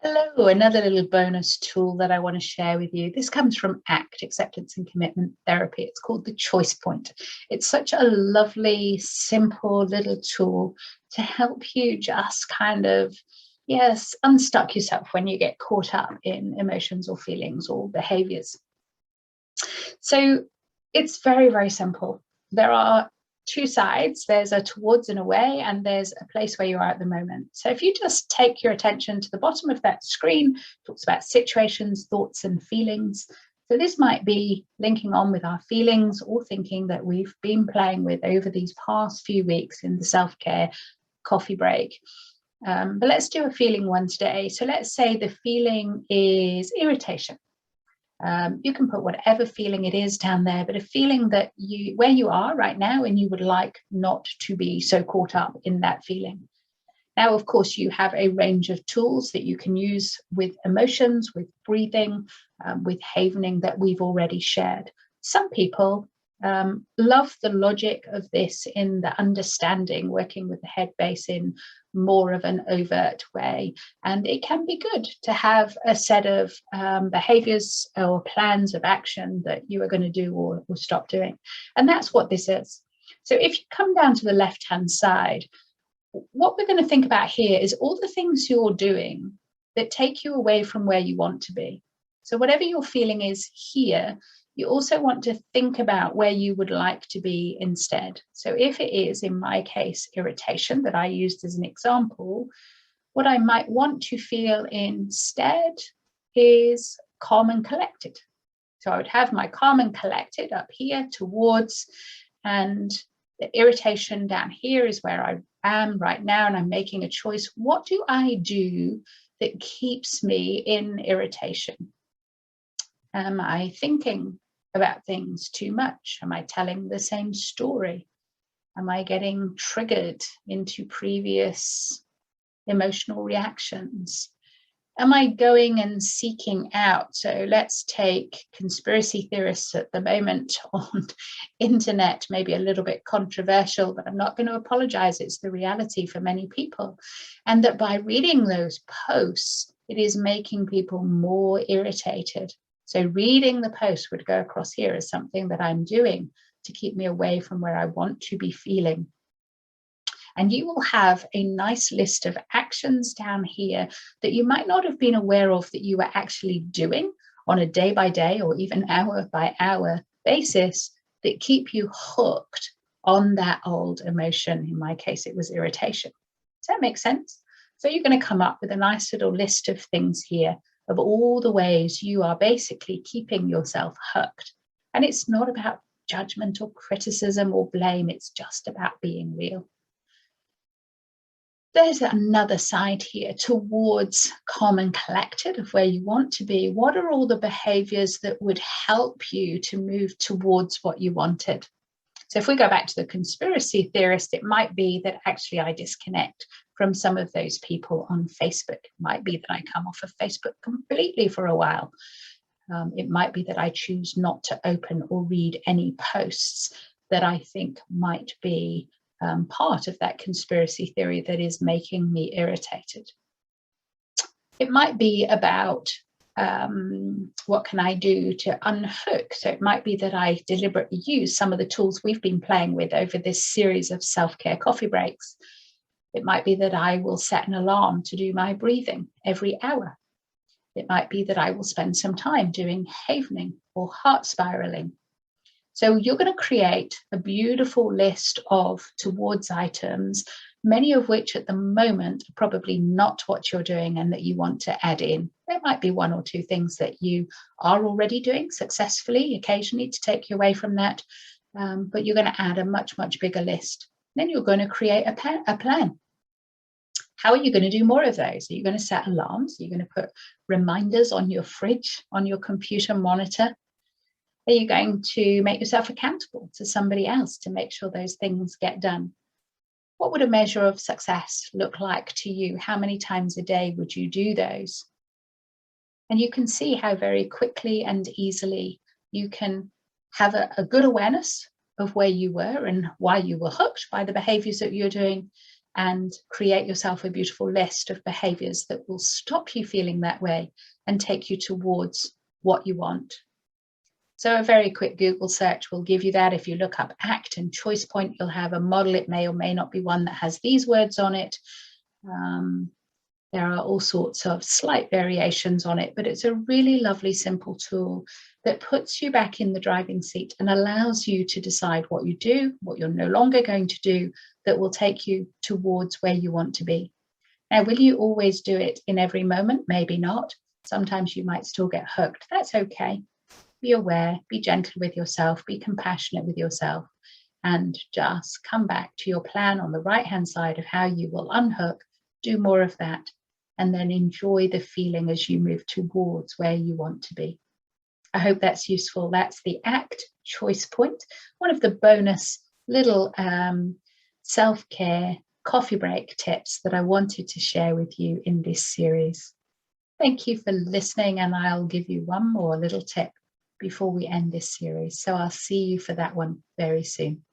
Hello, another little bonus tool that I want to share with you. This comes from ACT, Acceptance and Commitment Therapy. It's called the Choice Point. It's such a lovely, simple little tool to help you just kind of, yes, unstuck yourself when you get caught up in emotions or feelings or behaviors. So it's very, very simple. There are two sides. There's a towards and away, and there's a place where you are at the moment. So if you just take your attention to the bottom of that screen, it talks about situations, thoughts, and feelings. So this might be linking on with our feelings or thinking that we've been playing with over these past few weeks in the self-care coffee break. But let's do a feeling one today. So let's say the feeling is irritation. You can put whatever feeling it is down there, but a feeling that where you are right now and you would like not to be so caught up in that feeling. Now, of course, you have a range of tools that you can use with emotions, with breathing, with havening that we've already shared. Some people love the logic of this in the understanding, working with the head base in more of an overt way. And it can be good to have a set of behaviors or plans of action that you are going to do or stop doing. And that's what this is. So if you come down to the left-hand side, what we're going to think about here is all the things you're doing that take you away from where you want to be. So whatever your feeling is here, you also want to think about where you would like to be instead. So if it is, in my case, irritation that I used as an example, what I might want to feel instead is calm and collected. So I would have my calm and collected up here towards, and the irritation down here is where I am right now, and I'm making a choice. What do I do that keeps me in irritation? Am I thinking about things too much? Am I telling the same story? Am I getting triggered into previous emotional reactions? Am I going and seeking out? So let's take conspiracy theorists at the moment on internet, maybe a little bit controversial, but I'm not going to apologize. It's the reality for many people. And that by reading those posts, it is making people more irritated. So reading the post would go across here as something that I'm doing to keep me away from where I want to be feeling. And you will have a nice list of actions down here that you might not have been aware of that you were actually doing on a day by day or even hour by hour basis that keep you hooked on that old emotion. In my case, it was irritation. Does that make sense? So you're going to come up with a nice little list of things here of all the ways you are basically keeping yourself hooked. And it's not about judgment or criticism or blame. It's just about being real. There's another side here towards calm and collected of where you want to be. What are all the behaviors that would help you to move towards what you wanted? So if we go back to the conspiracy theorist, it might be that actually I disconnect from some of those people on Facebook. It might be that I come off of Facebook completely for a while. It might be that I choose not to open or read any posts that I think might be part of that conspiracy theory that is making me irritated. It might be about what can I do to unhook? So it might be that I deliberately use some of the tools we've been playing with over this series of self-care coffee breaks. It might be that I will set an alarm to do my breathing every hour. It might be that I will spend some time doing havening or heart spiraling. So you're going to create a beautiful list of towards items, many of which at the moment are probably not what you're doing and that you want to add in. There might be one or two things that you are already doing successfully, occasionally to take you away from that, but you're going to add a much, much bigger list. Then you're going to create a plan. How are you going to do more of those? Are you going to set alarms? Are you going to put reminders on your fridge, on your computer monitor? Are you going to make yourself accountable to somebody else to make sure those things get done? What would a measure of success look like to you? How many times a day would you do those? And you can see how very quickly and easily you can have a good awareness of where you were and why you were hooked by the behaviors that you're doing, and create yourself a beautiful list of behaviors that will stop you feeling that way and take you towards what you want. So a very quick Google search will give you that. If you look up ACT and Choice Point, you'll have a model. It may or may not be one that has these words on it. There are all sorts of slight variations on it, but it's a really lovely, simple tool that puts you back in the driving seat and allows you to decide what you do, what you're no longer going to do, that will take you towards where you want to be. Now, will you always do it in every moment? Maybe not. Sometimes you might still get hooked. That's okay. Be aware, be gentle with yourself, be compassionate with yourself, and just come back to your plan on the right-hand side of how you will unhook, do more of that, and then enjoy the feeling as you move towards where you want to be. I hope that's useful. That's the ACT Choice Point, one of the bonus little self-care coffee break tips that I wanted to share with you in this series. Thank you for listening, and I'll give you one more little tip before we end this series. So I'll see you for that one very soon.